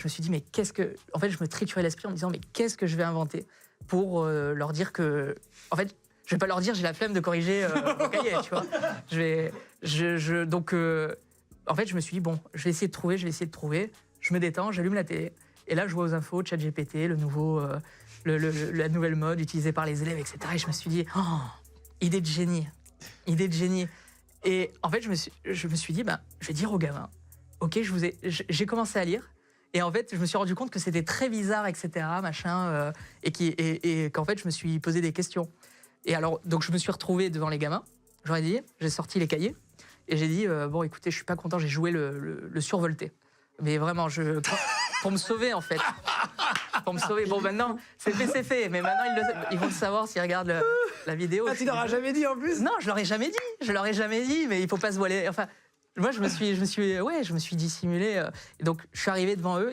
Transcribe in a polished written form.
me suis dit, mais qu'est-ce que... En fait, je me triturais l'esprit en me disant, mais qu'est-ce que je vais inventer pour leur dire que... En fait, je vais pas leur dire, j'ai la flemme de corriger mon cahier, tu vois. Donc, en fait, je me suis dit, bon, je vais essayer de trouver. Je me détends, j'allume la télé. Et là, je vois aux infos, ChatGPT, la nouvelle mode utilisée par les élèves, etc. Et je me suis dit, oh, idée de génie. Et en fait, je me suis dit, je vais dire aux gamins, ok, j'ai commencé à lire. Et en fait, je me suis rendu compte que c'était très bizarre, etc., machin, et qu'en fait, je me suis posé des questions. Et alors, donc, je me suis retrouvé devant les gamins. J'aurais dit, j'ai sorti les cahiers. Et j'ai dit, bon, écoutez, je suis pas content, j'ai joué le survolté. Mais vraiment, pour me sauver, en fait. Pour me sauver. Bon, maintenant, c'est fait. Mais maintenant, ils vont le savoir s'ils regardent la vidéo. Ah, tu leur as jamais dit, en plus? Non, je leur ai jamais dit. Mais il faut pas se voiler. Enfin, moi, je me suis dissimulé. Donc, je suis arrivé devant eux.